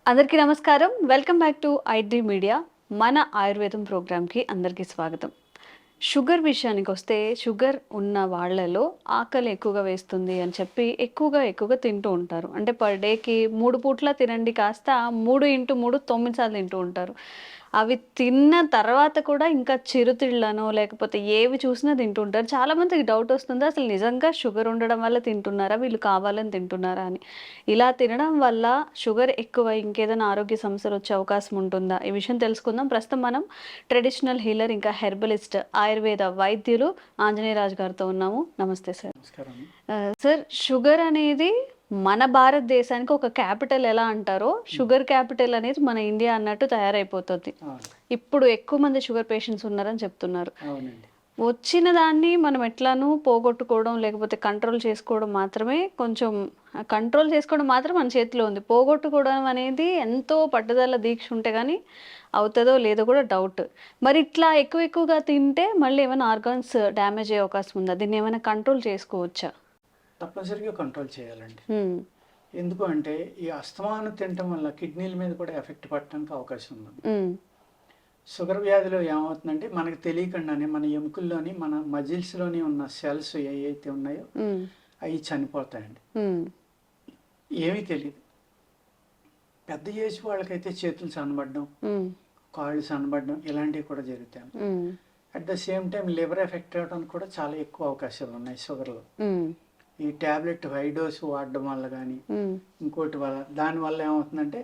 అందరికీ నమస్కారం. Welcome back to iDream media. మన ఆయుర్వేదం ప్రోగ్రామ్కి అందరికీ స్వాగతం. షుగర్ విషయానికి వస్తే, షుగర్ ఉన్న వాళ్ళలో ఆకలి ఎక్కువగా వేస్తుంది అని చెప్పి ఎక్కువగా తింటూ ఉంటారు. అంటే పర్ డేకి 3 పూట్ల తినండి కాస్త 3x3 9 సార్లు తింటూ ఉంటారు. అవి తిన్న తర్వాత కూడా ఇంకా చిరుతిళ్ళనో లేకపోతే ఏవి చూసినా తింటుంటారు. చాలామందికి డౌట్ వస్తుంది, అసలు నిజంగా షుగర్ ఉండడం వల్ల తింటున్నారా, వీళ్ళు కావాలని తింటున్నారా అని. ఇలా తినడం వల్ల షుగర్ ఎక్కువై ఇంకేదైనా ఆరోగ్య సమస్యలు వచ్చే అవకాశం ఉంటుందా? ఈ విషయం తెలుసుకుందాం. ప్రస్తుతం మనం ట్రెడిషనల్ హీలర్ ఇంకా హెర్బలిస్ట్ ఆయుర్వేద వైద్యులు ఆంజనేయరాజు గారితో ఉన్నాము. నమస్తే సార్. నమస్కారం. సార్, షుగర్ అనేది మన భారతదేశానికి ఒక క్యాపిటల్ ఎలా అంటారో, షుగర్ క్యాపిటల్ అనేది మన ఇండియా అన్నట్టు తయారైపోతుంది. ఇప్పుడు ఎక్కువ మంది షుగర్ పేషెంట్స్ ఉన్నారని చెప్తున్నారు. అవునండి. వచ్చిన దాన్ని మనం ఎట్లానూ పోగొట్టుకోవడం లేకపోతే కంట్రోల్ చేసుకోవడం మాత్రమే మన చేతిలో ఉంది. పోగొట్టుకోవడం అనేది ఎంతో పట్టుదల దీక్ష ఉంటే కానీ అవుతుందో లేదో కూడా డౌట్. మరి ఇట్లా ఎక్కువగా తింటే మళ్ళీ ఏమైనా ఆర్గాన్స్ డ్యామేజ్ అయ్యే అవకాశం ఉందా? దీన్ని ఏమైనా కంట్రోల్ చేసుకోవచ్చా? తప్పనిసరిగా కంట్రోల్ చేయాలండి. ఎందుకు అంటే ఈ అస్తమానం తినటం వల్ల కిడ్నీల మీద కూడా ఎఫెక్ట్ పడటానికి అవకాశం ఉంది. షుగర్ వ్యాధిలో ఏమవుతుందంటే మనకు తెలియకుండానే మన ఎముకల్లోని మన మజిల్స్లోని ఉన్న సెల్స్ ఏవైతే ఉన్నాయో అవి చనిపోతాయండి. ఏమీ తెలియదు. పెద్ద ఏజ్ వాళ్ళకైతే చేతులు సన్నబడడం, కాళ్ళు సన్నబడడం ఇలాంటివి కూడా జరుగుతాయి. At the same time liver effect అవ్వడానికి కూడా చాలా ఎక్కువ అవకాశాలు ఉన్నాయి షుగర్లో. ఈ టాబ్లెట్ హై డోస్ వాడడం వల్ల కానీ ఇంకోటి వల్ల దానివల్ల ఏమవుతుందంటే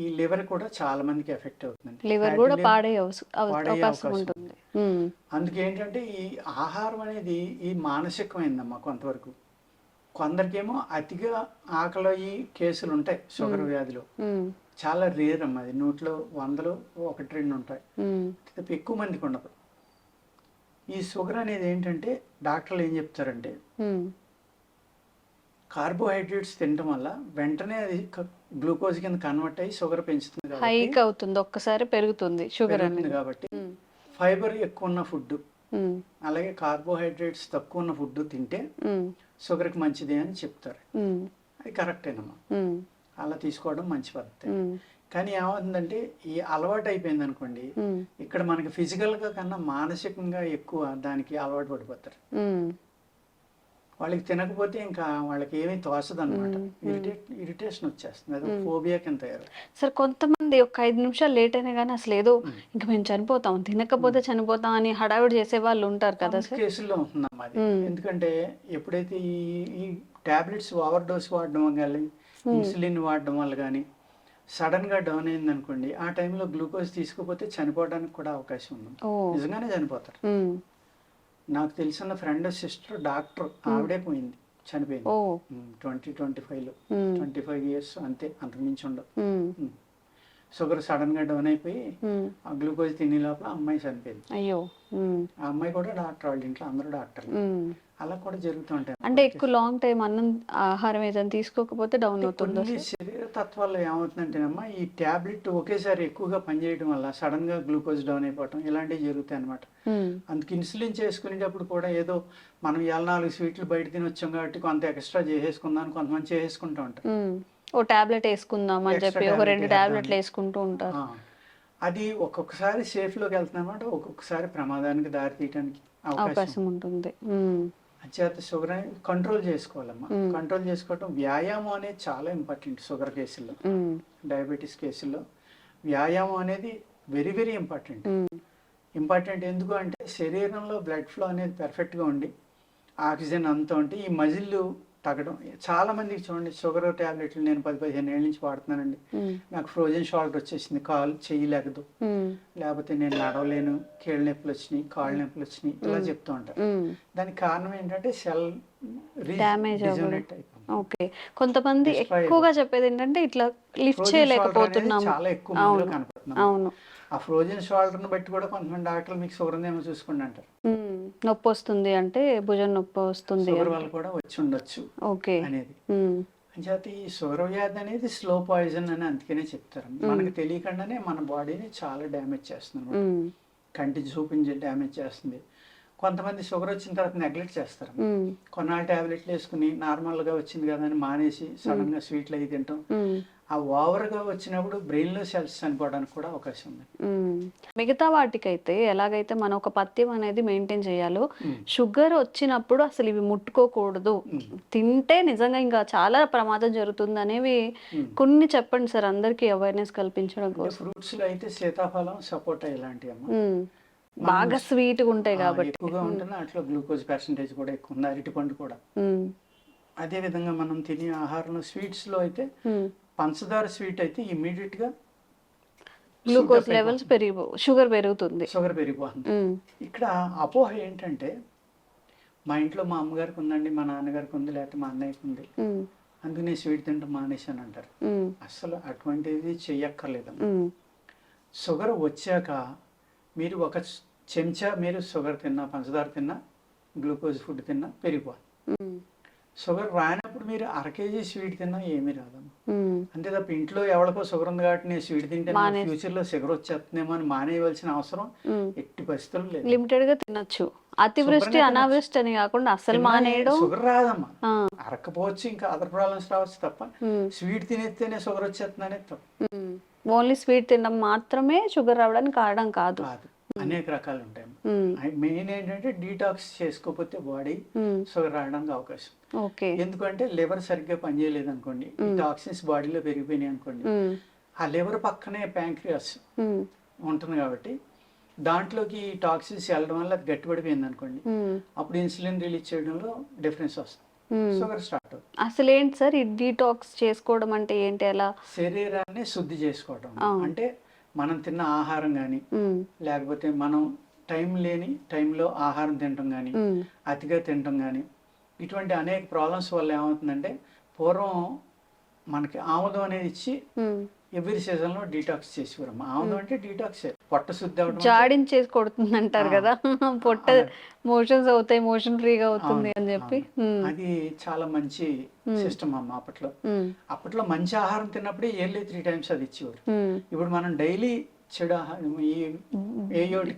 ఈ లివర్ కూడా చాలా మందికి ఎఫెక్ట్ అవుతుందండి. లివర్ కూడా పాడే అవకాశం ఉంటుంది. అందుకేంటంటే ఈ ఆహారం అనేది ఈ మానసికమైందమ్మా కొంతవరకు. కొందరికేమో అతిగా ఆకలి కేసులు ఉంటాయి షుగర్ వ్యాధిలో. చాలా రేర్ అమ్మా, అది 100లో 100లో 1-2 ఉంటాయి. ఎక్కువ మందికి ఉండదు. ఈ షుగర్ అనేది ఏంటంటే డాక్టర్లు ఏం చెప్తారంటే కార్బోహైడ్రేట్స్ తినడం వల్ల వెంటనే అది గ్లూకోజ్ కింద కన్వర్ట్ అయ్యి షుగర్ పెంచుతుంది, హైక్ అవుతుంది, ఒక్కసారి పెరుగుతుంది షుగర్ అనేది. కాబట్టి ఫైబర్ ఎక్కువ ఉన్న ఫుడ్ అలాగే కార్బోహైడ్రేట్స్ తక్కువ ఉన్న ఫుడ్ తింటే షుగర్కి మంచిది అని చెప్తారు. అది కరెక్టేనమ్మా, అలా తీసుకోవడం మంచి పద్ధతి. కానీ ఏమవుతుందంటే ఈ అలవాటు అయిపోయింది అనుకోండి, ఇక్కడ మనకి ఫిజికల్గా కన్నా మానసికంగా ఎక్కువ దానికి అలవాటు పడిపోతారు. వాళ్ళకి తినకపోతే ఇంకా వాళ్ళకి ఏమీ తోచదు అనమాట. ఇరిటేషన్ వచ్చేస్తుంది, అది ఫోబియా కింద తయారు. సార్, కొంతమంది ఒక 5 నిమిషాలు లేట్ అయినా కానీ అసలు ఏదో ఇంకా మేము చనిపోతాం, తినకపోతే చనిపోతాం అని హడావిడి చేసే వాళ్ళు ఉంటారు కదా సార్. కేసుల్లో ఉంటుందమ్మా అది. ఎందుకంటే ఎప్పుడైతే ఈ టాబ్లెట్స్ ఓవర్ డోస్ వాడడం కానీ ఇన్సులిన్ వాడడం వల్ల కానీ సడన్ గా డౌన్ అయింది అనుకోండి, ఆ టైంలో గ్లూకోజ్ తీసుకోకపోతే చనిపోవడానికి కూడా అవకాశం ఉంది. నిజంగానే చనిపోతారు. నాకు తెలిసిన ఫ్రెండ్ సిస్టర్ డాక్టర్, ఆవిడే పోయింది, చనిపోయింది 2025లో. 25 years అంతే, అంతకుమించి ఉండదు. షుగర్ సడన్ గా డౌన్ అయిపోయి ఆ గ్లూకోజ్ తినే లోపల అమ్మాయి చనిపోయింది. అయ్యో. ఆ అమ్మాయి కూడా డాక్టర్, వాళ్ళ ఇంట్లో అందరూ డాక్టర్. అలా కూడా జరుగుతూ ఉంటాయి. అంటే ఎక్కువ లాంగ్ టైం అన్నం ఆహారం ఏదైనా తీసుకోకపోతే డౌన్ అవుతుంది. శరీర తత్వాల్లో ఏమవుతుందంటేనమ్మా, ఈ టాబ్లెట్ ఒకేసారి ఎక్కువగా పనిచేయడం వల్ల సడన్ గా గ్లూకోజ్ డౌన్ అయిపోవటం ఇలాంటివి జరుగుతాయి అనమాట. అందుకు ఇన్సులిన్ చేసుకునేటప్పుడు కూడా ఏదో మనం 4 స్వీట్లు బయట తిని వచ్చాం కాబట్టి కొంత ఎక్స్ట్రా చేసేసుకుందాం కొంతమంది చేసేసుకుంటూ ఉంటారు. ఓ టాబ్లెట్ వేసుకుందాం అని చెప్పి ఒక 2 టాబ్లెట్లు వేసుకుంటూ ఉంటారు. అది ఒక్కొక్కసారి సేఫ్ లోకి వెళ్తుందన్నమాట, ఒక్కొక్కసారి ప్రమాదానికి దారి తీయడానికి అవకాశం ఉంటుంది. అంచేత షుగర్ అనేది కంట్రోల్ చేసుకోవాలమ్మా. కంట్రోల్ చేసుకోవటం, వ్యాయామం అనేది చాలా ఇంపార్టెంట్. షుగర్ కేసుల్లో, డయాబెటీస్ కేసుల్లో వ్యాయామం అనేది వెరీ వెరీ ఇంపార్టెంట్. ఎందుకు అంటే శరీరంలో బ్లడ్ ఫ్లో అనేది పర్ఫెక్ట్గా ఉండి ఆక్సిజన్ అంతా ఉంటే ఈ మజిల్ తగ్గడం. చాలా మందికి చూడండి, షుగర్ టాబ్లెట్లు నేను 10-15 ఏళ్ళ నుంచి వాడుతున్నానండి, నాకు ఫ్రోజన్ షోల్డర్ వచ్చేసింది, కాలు చెయ్యలేకదు, లేకపోతే నేను నడవలేను, కీళ్ళ నొప్పులు వచ్చినాయి, కాళ్ళ నొప్పులు వచ్చినాయి, ఇలా చెప్తూ ఉంటారు. దానికి కారణం ఏంటంటే సెల్ డ్యామేజ్ అయిపోయింది. ఓకే. కొంతమంది ఎక్కువగా చెప్పేది ఏంటంటే ఇట్లా లిఫ్ట్ చేయలేకపోతున్నాం, చాలా ఎక్కువ మందిలో కనపడుతున్నాం. అవును, ఆ ఫ్రోజన్ షోల్డర్ని బట్టి కూడా కొంతమంది డాక్టర్లు మీకు షుగర్ ఉందేమో చూసుకోండి అంటారు. నొప్పి వస్తుంది అంటే భుజం నొప్పి వస్తుంది, షుగర్ వల్ల కూడా వచ్చి ఉండొచ్చు అనేది. అంచేత ఈ షుగర్ వ్యాధి అనేది స్లో పాయిజన్ అని అందుకనే చెప్తారు. మనకు తెలియకుండానే మన బాడీని చాలా డ్యామేజ్ చేస్తుంది. కంటి చూపించి డ్యామేజ్ చేస్తుంది. కొంతమంది షుగర్ వచ్చిన తర్వాత నెగ్లెక్ట్ చేస్తారు. కొన్నాళ్ళు టాబ్లెట్లు వేసుకుని నార్మల్గా వచ్చింది కదా అని మానేసి సడన్గా స్వీట్లు అవి తింటాం. ఆ ఓవర్గా వచ్చినప్పుడు బ్రెయిన్లో సెల్స్ చనిపోవడానికి కూడా అవకాశం ఉంది. మిగతా వాటికైతే ఎలాగైతే మనం ఒక పథ్యం అనేది మెయింటైన్ చేయాలో, షుగర్ వచ్చినప్పుడు అసలు ఇవి ముట్టుకోకూడదు, తింటే నిజంగా ఇంకా చాలా ప్రమాదం జరుగుతుంది అనేవి కొన్ని చెప్పండి సార్, అందరికి అవేర్నెస్ కల్పించడం కోసం. ఫ్రూట్స్ లో అయితే సీతాఫలం, సపోటా ఇలాంటివి అమ్మా బాగా స్వీట్గా ఉంటాయి కాబట్టి ఎక్కువగా ఉంటుంది. అట్లా గ్లూకోజ్ పర్సెంటేజ్ కూడా ఎక్కువ ఉంది. అరటిపండు కూడా అదే విధంగా మనం తినే ఆహారంలో స్వీట్స్ లో అయితే పంచదార స్వీట్ అయితే ఇమ్మీడియట్ గా గ్లూకోజ్ లెవెల్స్ షుగర్ పెరుగుతుంది. ఇక్కడ అపోహ ఏంటంటే మా ఇంట్లో మా అమ్మగారికి ఉందండి, మా నాన్నగారికి ఉంది, లేకపోతే మా అన్నయ్యకి ఉంది, అందుకనే స్వీట్ తింటాం మానేశాను అంటారు. అసలు అటువంటిది చెయ్యక్కర్లేదు. షుగర్ వచ్చాక మీరు ఒక చెంచా మీరు షుగర్ తిన్నా, పంచదార తిన్నా, గ్లూకోజ్ ఫుడ్ తిన్నా పెరిగిపోవాలి. షుగర్ రానప్పుడు మీరు 1 kg స్వీట్ తిన్నా ఏమీ రాదమ్మా. అంతే తప్ప ఇంట్లో ఎవరికో షుగర్ ఉంది కాబట్టి నేను స్వీట్ తింటే ఫ్యూచర్ లో షుగర్ వచ్చేస్తుందేమో అని మానేయవలసిన అవసరం ఎట్టి పరిస్థితులు లేదు. లిమిటెడ్ గా తినొచ్చు. అతివృష్టి అనావృష్టి అని కాకుండా అసలు మానేయడం. షుగర్ రాదమ్మా, అరకపోవచ్చు, ఇంకా అదర్ ప్రాబ్లమ్స్ రావచ్చు తప్ప స్వీట్ తినేస్తేనే షుగర్ వచ్చేస్తుంది అనేది తప్ప. ఓన్లీ స్వీట్ తినడం మాత్రమే షుగర్ రావడానికి కారణం కాదు. అనేక రకాలు ఉంటాయి. మెయిన్ ఏంటంటే డీటాక్స్ చేసుకోకపోతే బాడీ షుగర్ రావడానికి అవకాశం. ఎందుకంటే లివర్ సరిగ్గా పనిచేయలేదు అనుకోండి, టాక్సిన్స్ బాడీలో పెరిగిపోయినాయి అనుకోండి, ఆ లివర్ పక్కనే ప్యాంక్రియాస్ ఉంటుంది కాబట్టి దాంట్లోకి టాక్సిన్స్ వెళ్ళడం వల్ల అది గట్టిపడిపోయింది అనుకోండి, అప్పుడు ఇన్సులిన్ రిలీజ్ చేయడంలో డిఫరెన్స్ వస్తుంది, షుగర్ స్టార్ట్ అవుతుంది. అసలు ఏంటి సార్ ఈ డీటాక్స్ చేసుకోవడం అంటే ఏంటి? ఎలా శరీరాన్ని శుద్ధి చేసుకోవడం అంటే మనం తిన్న ఆహారం కానీ, లేకపోతే మనం టైం లేని టైంలో ఆహారం తినటం కానీ, అతిగా తినటం కానీ, ఇటువంటి అనేక ప్రాబ్లమ్స్ వల్ల ఏమవుతుందంటే పూర్వం మనకి ఆముదం అనేది ఇచ్చి ఎవ్రీ సీజన్ లో డీటాక్స్ చేసేవారు. ఆముదం అంటే డీటాక్స్, పొట్ట శుద్ధి అవడం, జాడించేసి కొడుతుంది అంటారు కదా, పొట్ట మోషన్స్ అవుతాయి, మోషన్ ఫ్రీగా అవుతుంది అని చెప్పి. అది చాలా మంచి సిస్టమ్ అమ్మ. అప్పట్లో మంచి ఆహారం తిన్నప్పుడే ఇయర్లీ 3 times అది ఇచ్చేవారు. ఇప్పుడు మనం డైలీ చెడు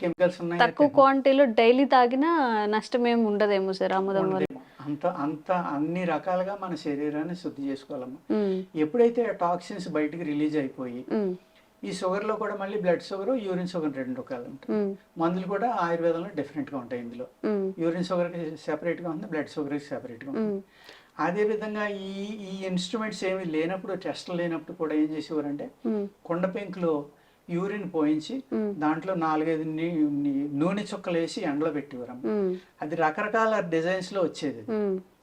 కెమికల్స్ ఉన్నాయి, తక్కువ క్వాంటిటీలో డైలీ తాగినా నష్టం ఏమి ఉండదేమో సార్ ఆముదం వల్ల. అంత అన్ని రకాలుగా మన శరీరాన్ని శుద్ధి చేసుకోవాలమ్మా. ఎప్పుడైతే టాక్సిన్స్ బయటికి రిలీజ్ అయిపోయి, ఈ షుగర్ లో కూడా మళ్ళీ బ్లడ్ షుగర్, యూరిన్ షుగర్ 2 రకాలు ఉంటాయి. మందులు కూడా ఆయుర్వేదంలో డిఫరెంట్ గా ఉంటాయి. ఇందులో యూరిన్ షుగర్ కి సెపరేట్ గా ఉంది, బ్లడ్ షుగర్ కి సెపరేట్ గా ఉంది. అదే విధంగా ఈ ఇన్స్ట్రుమెంట్స్ ఏమి లేనప్పుడు, టెస్ట్లు లేనప్పుడు కూడా ఏం చేసేవారంటే కొండ పెంకులో యూరిన్ పోయించి దాంట్లో 4-5 నూనె చుక్కలు వేసి ఎండలో పెట్టేవారు. అది రకరకాల డిజైన్స్ లో వచ్చేది.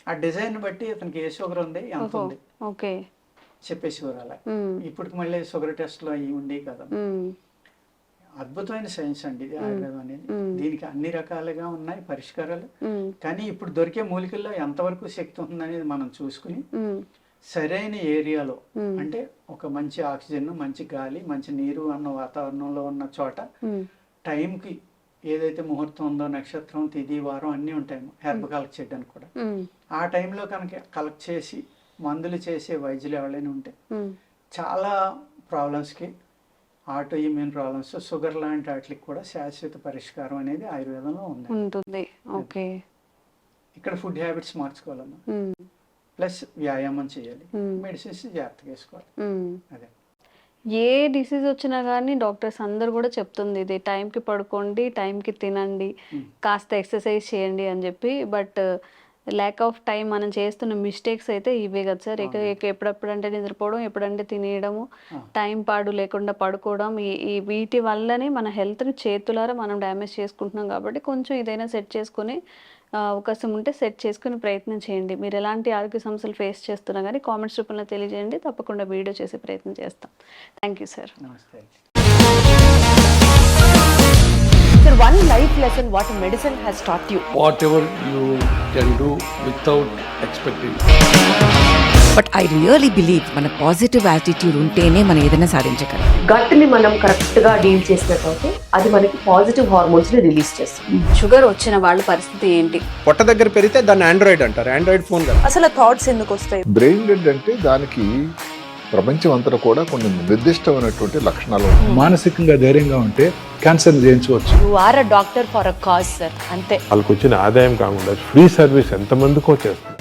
ఆ డిజైన్ బట్టి అతనికి ఏ షుగర్ ఉంది, ఎంత ఉంది చెప్పేసేవారు. అలా ఇప్పటికి మళ్ళీ షుగర్ టెస్ట్లు అవి ఉండే కదా. అద్భుతమైన సైన్స్ అండి ఇది ఆయుర్వేదం అనేది. దీనికి అన్ని రకాలుగా ఉన్నాయి పరిష్కారాలు. కానీ ఇప్పుడు దొరికే మూలికల్లో ఎంతవరకు శక్తి ఉందనేది మనం చూసుకుని సరైన ఏరియాలో, అంటే ఒక మంచి ఆక్సిజన్, మంచి గాలి, మంచి నీరు అన్న వాతావరణంలో ఉన్న చోట టైంకి ఏదైతే ముహూర్తం ఉందో, నక్షత్రం, తిథి, వారం అన్నీ ఉంటాయి హెర్బ్ కలెక్ట్ చేయడానికి కూడా. ఆ టైంలో కనుక కలెక్ట్ చేసి మందులు చేసే వైద్యులు ఎవరైనా ఉంటే చాలా ప్రాబ్లమ్స్కి, ఆటో ఇమ్యూన్ ప్రాబ్లమ్స్, షుగర్ లాంటి వాటికి కూడా శాశ్వత పరిష్కారం అనేది ఆయుర్వేదంలో ఉంటుంది. ఇక్కడ ఫుడ్ హ్యాబిట్స్ మార్చుకోవాలమ్మా, ప్లస్ వ్యాయామం చేయాలి, మెడిసిన్స్ జాగ్రత్తగా వేసుకోవాలి. అదే ఏ డిసీజ్ వచ్చినా కానీ డాక్టర్స్ అందరు కూడా చెప్తుంది ఇది, టైంకి పడుకోండి, టైంకి తినండి, కాస్త ఎక్సర్సైజ్ చేయండి అని చెప్పి. బట్ ల్యాక్ ఆఫ్ టైం, మనం చేస్తున్న మిస్టేక్స్ అయితే ఇవే కదా సార్. ఎప్పుడెప్పుడంటే నిద్రపోవడం, ఎప్పుడంటే తినేయడము, టైం పాడు లేకుండా పడుకోవడం, ఈ వీటి వల్లనే మన హెల్త్ని చేతులారా మనం డ్యామేజ్ చేసుకుంటున్నాం. కాబట్టి కొంచెం ఇదైనా సెట్ చేసుకుని అవకాశం ఉంటే సెట్ చేసుకుని ప్రయత్నం చేయండి. మీరు ఎలాంటి ఆరోగ్య సమస్యలు ఫేస్ చేస్తున్నా కానీ కామెంట్స్ రూపంలో తెలియజేయండి, తప్పకుండా వీడియో చేసే ప్రయత్నం చేస్తాం. Thank you sir. నమస్తే. Sir, one life lesson what medicine has taught you. Whatever you can do without expecting. But I really believe మన పాజిటివ్ యాటిట్యూడ్ ఉంటేనే మనం ఏదైనా సాధించగలం. గట్ ని మనం కరెక్ట్ గా డీల్ చేసినట్లయితే అది మనకి పాజిటివ్ హార్మోన్స్ ని రిలీజ్ చేస్తుంది. షుగర్ వచ్చిన వాళ్ళ పరిస్థితి ఏంటి? పొట్ట దగ్గర పెరిగితే దాన్ని ఆండ్రాయిడ్ అంటారు, ఆండ్రాయిడ్ ఫోన్ కదా. అసలు థాట్స్ ఎందుకు వస్తాయి? బ్రెయిన్ డెడ్ అంటే దానికి ప్రపంచం అంతా కూడా కొన్ని నిర్దిష్టమైనటువంటి లక్షణాలు ఉన్నాయి. మానసికంగా ధైర్యంగా ఉంటే క్యాన్సర్ జయించవచ్చు. You are a doctor for a cause sir, అంతే. వాళ్ళకి వచ్చిన ఆదాయం కాకుండా ఫ్రీ సర్వీస్ ఎంతమందికో చేస్తారు.